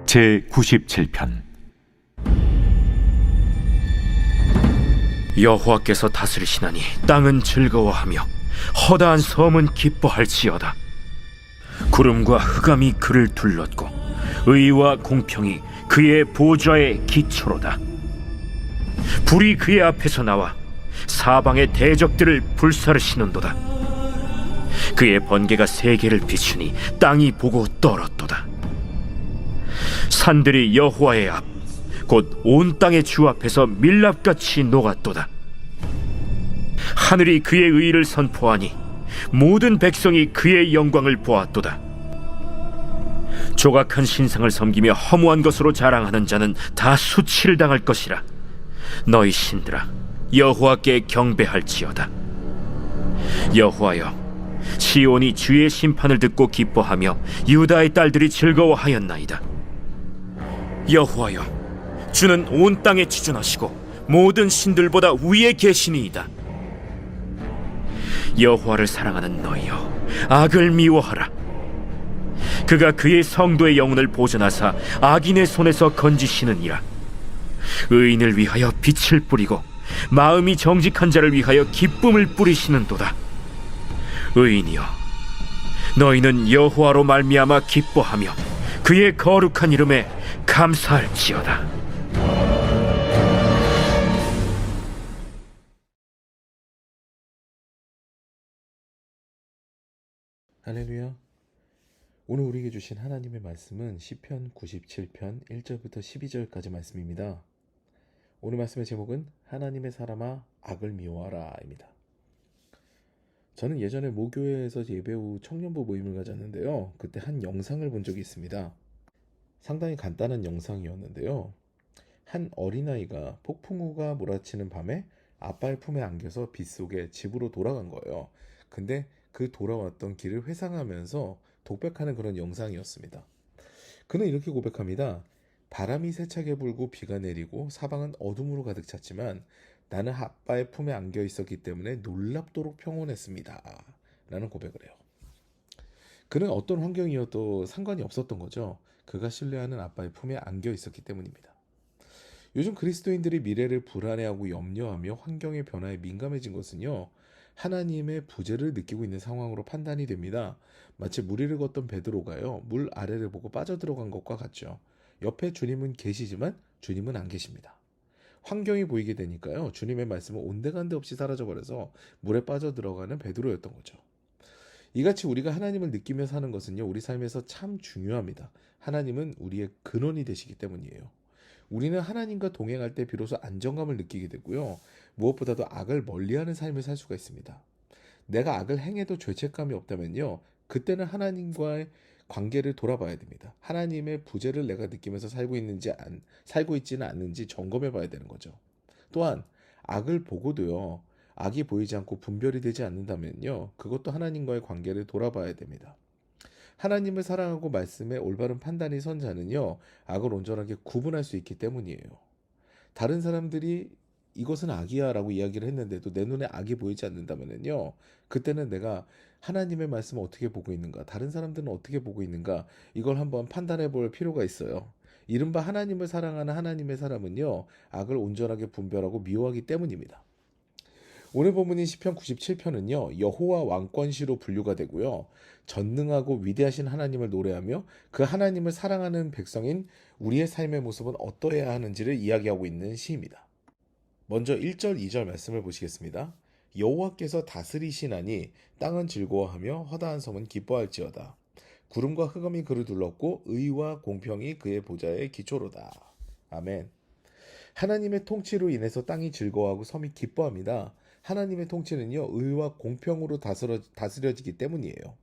제97편. 여호와께서 다스리시나니 땅은 즐거워하며 허다한 섬은 기뻐할지어다. 구름과 흑암이 그를 둘렀고 의와 공평이 그의 보좌의 기초로다. 불이 그의 앞에서 나와 사방의 대적들을 불사르시는도다. 그의 번개가 세계를 비추니 땅이 보고 떨었도다. 산들이 여호와의 앞 곧 온 땅의 주 앞에서 밀랍같이 녹았도다. 하늘이 그의 의를 선포하니 모든 백성이 그의 영광을 보았도다. 조각한 신상을 섬기며 허무한 것으로 자랑하는 자는 다 수치를 당할 것이라. 너희 신들아, 여호와께 경배할지어다. 여호와여, 시온이 주의 심판을 듣고 기뻐하며 유다의 딸들이 즐거워하였나이다. 여호와여, 주는 온 땅에 지존하시고 모든 신들보다 위에 계시니이다. 여호와를 사랑하는 너희여, 악을 미워하라. 그가 그의 성도의 영혼을 보존하사 악인의 손에서 건지시느니라. 의인을 위하여 빛을 뿌리고 마음이 정직한 자를 위하여 기쁨을 뿌리시는도다. 의인이여, 너희는 여호와로 말미암아 기뻐하며 그의 거룩한 이름에 감사할지어다. 할렐루야. 오늘 우리에게 주신 하나님의 말씀은 시편 97편 1절부터 12절까지 말씀입니다. 오늘 말씀의 제목은 하나님의 사람아 악을 미워하라 입니다. 저는 예전에 모교회에서 예배 후 청년부 모임을 가졌는데요. 그때 한 영상을 본 적이 있습니다. 상당히 간단한 영상이었는데요. 한 어린아이가 폭풍우가 몰아치는 밤에 아빠의 품에 안겨서 빗속에 집으로 돌아간 거예요. 근데 그 돌아왔던 길을 회상하면서 독백하는 그런 영상이었습니다. 그는 이렇게 고백합니다. 바람이 세차게 불고 비가 내리고 사방은 어둠으로 가득 찼지만 나는 아빠의 품에 안겨 있었기 때문에 놀랍도록 평온했습니다. 라는 고백을 해요. 그는 어떤 환경이어도 상관이 없었던 거죠. 그가 신뢰하는 아빠의 품에 안겨 있었기 때문입니다. 요즘 그리스도인들이 미래를 불안해하고 염려하며 환경의 변화에 민감해진 것은요, 하나님의 부재를 느끼고 있는 상황으로 판단이 됩니다. 마치 물 위를 걷던 베드로가요, 물 아래를 보고 빠져들어간 것과 같죠. 옆에 주님은 계시지만 주님은 안 계십니다. 환경이 보이게 되니까요, 주님의 말씀은 온데간데 없이 사라져버려서 물에 빠져들어가는 베드로였던 거죠. 이같이 우리가 하나님을 느끼며 사는 것은요, 우리 삶에서 참 중요합니다. 하나님은 우리의 근원이 되시기 때문이에요. 우리는 하나님과 동행할 때 비로소 안정감을 느끼게 되고요. 무엇보다도 악을 멀리하는 삶을 살 수가 있습니다. 내가 악을 행해도 죄책감이 없다면요, 그때는 하나님과의 관계를 돌아봐야 됩니다. 하나님의 부재를 내가 느끼면서 살고 있지는 않는지 점검해 봐야 되는 거죠. 또한 악을 보고도요, 악이 보이지 않고 분별이 되지 않는다면요, 그것도 하나님과의 관계를 돌아봐야 됩니다. 하나님을 사랑하고 말씀에 올바른 판단이 선 자는요, 악을 온전하게 구분할 수 있기 때문이에요. 다른 사람들이 이것은 악이야 라고 이야기를 했는데도 내 눈에 악이 보이지 않는다면요, 그때는 내가 하나님의 말씀을 어떻게 보고 있는가, 다른 사람들은 어떻게 보고 있는가, 이걸 한번 판단해 볼 필요가 있어요. 이른바 하나님을 사랑하는 하나님의 사람은요, 악을 온전하게 분별하고 미워하기 때문입니다. 오늘 본문인 시편 97편은요, 여호와 왕권시로 분류가 되고요, 전능하고 위대하신 하나님을 노래하며 그 하나님을 사랑하는 백성인 우리의 삶의 모습은 어떠해야 하는지를 이야기하고 있는 시입니다. 먼저 1절, 2절 말씀을 보시겠습니다. 여호와께서 다스리시나니 땅은 즐거워하며 허다한 섬은 기뻐할지어다. 구름과 흑암이 그를 둘렀고 의와 공평이 그의 보좌의 기초로다. 아멘. 하나님의 통치로 인해서 땅이 즐거워하고 섬이 기뻐합니다. 하나님의 통치는요, 의와 공평으로 다스려지기 때문이에요.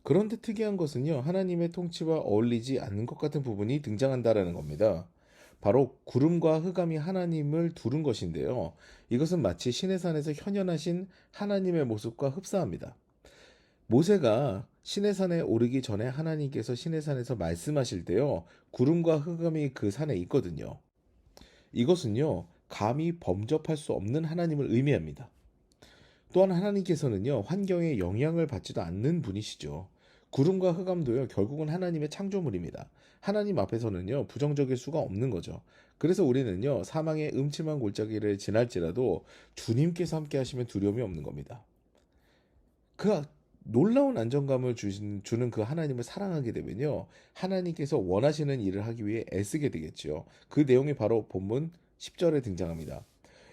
그런데 특이한 것은요, 하나님의 통치와 어울리지 않는 것 같은 부분이 등장한다라는 겁니다. 바로 구름과 흑암이 하나님을 두른 것인데요, 이것은 마치 시내산에서 현현하신 하나님의 모습과 흡사합니다. 모세가 시내산에 오르기 전에 하나님께서 시내산에서 말씀하실 때요, 구름과 흑암이 그 산에 있거든요. 이것은요, 감히 범접할 수 없는 하나님을 의미합니다. 또한 하나님께서는요, 환경에 영향을 받지도 않는 분이시죠. 구름과 흑암도요, 결국은 하나님의 창조물입니다. 하나님 앞에서는요, 부정적일 수가 없는 거죠. 그래서 우리는요, 사망의 음침한 골짜기를 지날지라도 주님께서 함께 하시면 두려움이 없는 겁니다. 그 놀라운 안정감을 주는 그 하나님을 사랑하게 되면요, 하나님께서 원하시는 일을 하기 위해 애쓰게 되겠지요. 그 내용이 바로 본문 10절에 등장합니다.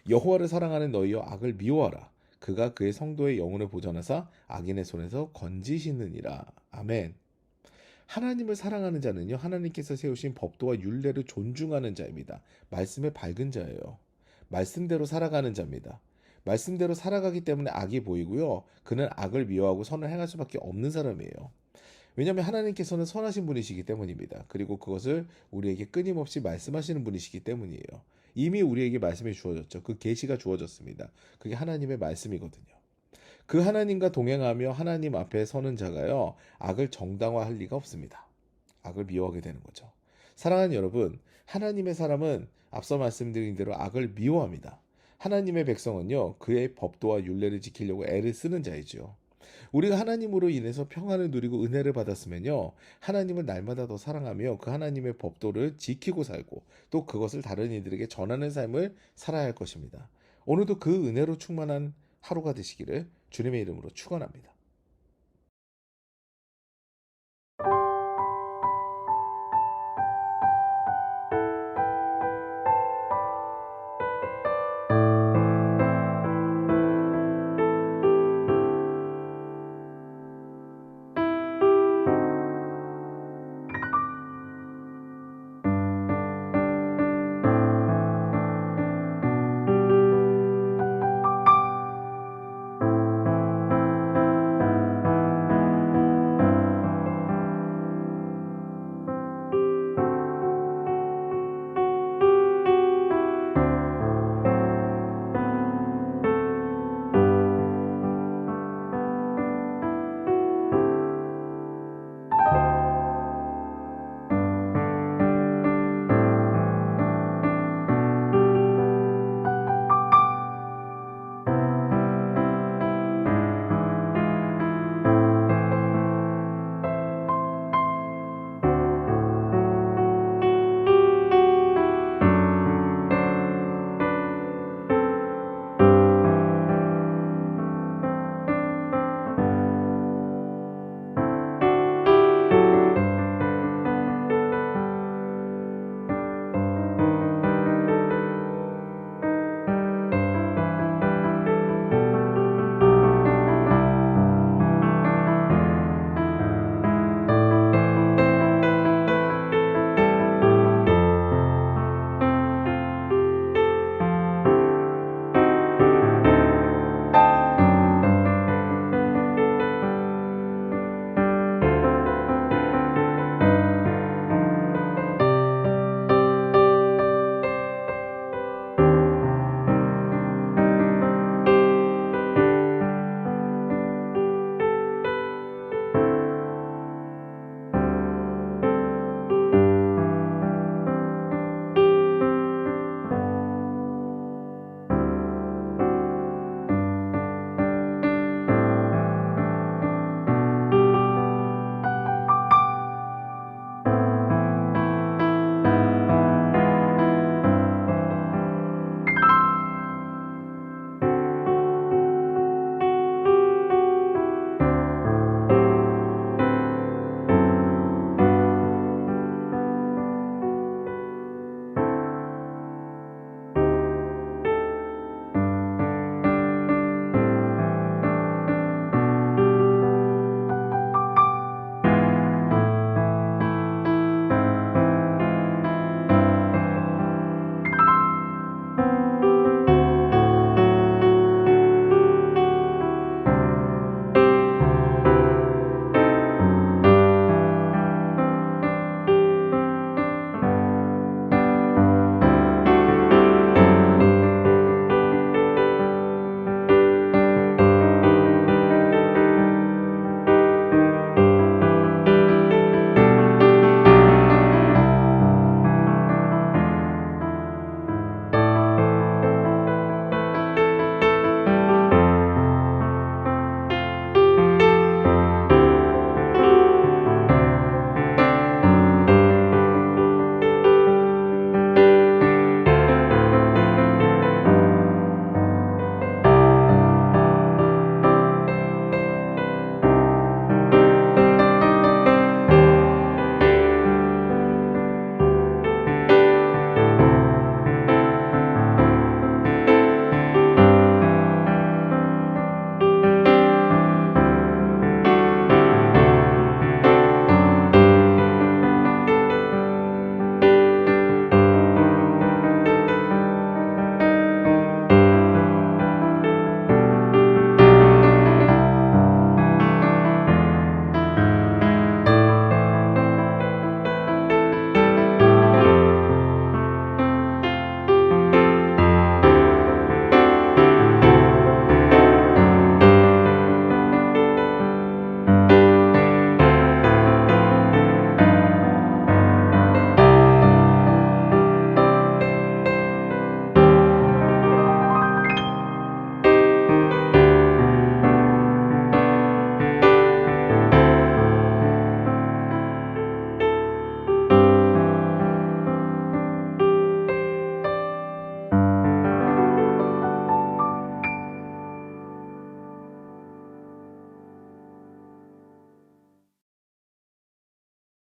여호와를 사랑하는 너희여 악을 미워하라. 그가 그의 성도의 영혼을 보전하사 악인의 손에서 건지시느니라. 아멘. 하나님을 사랑하는 자는요, 하나님께서 세우신 법도와 율례를 존중하는 자입니다. 말씀에 밝은 자예요. 말씀대로 살아가는 자입니다. 말씀대로 살아가기 때문에 악이 보이고요. 그는 악을 미워하고 선을 행할 수밖에 없는 사람이에요. 왜냐하면 하나님께서는 선하신 분이시기 때문입니다. 그리고 그것을 우리에게 끊임없이 말씀하시는 분이시기 때문이에요. 이미 우리에게 말씀이 주어졌죠. 그 계시가 주어졌습니다. 그게 하나님의 말씀이거든요. 그 하나님과 동행하며 하나님 앞에 서는 자가요, 악을 정당화할 리가 없습니다. 악을 미워하게 되는 거죠. 사랑하는 여러분, 하나님의 사람은 앞서 말씀드린 대로 악을 미워합니다. 하나님의 백성은요, 그의 법도와 율례를 지키려고 애를 쓰는 자이죠. 우리가 하나님으로 인해서 평안을 누리고 은혜를 받았으면요, 하나님을 날마다 더 사랑하며 그 하나님의 법도를 지키고 살고 또 그것을 다른 이들에게 전하는 삶을 살아야 할 것입니다. 오늘도 그 은혜로 충만한 하루가 되시기를 주님의 이름으로 축원합니다.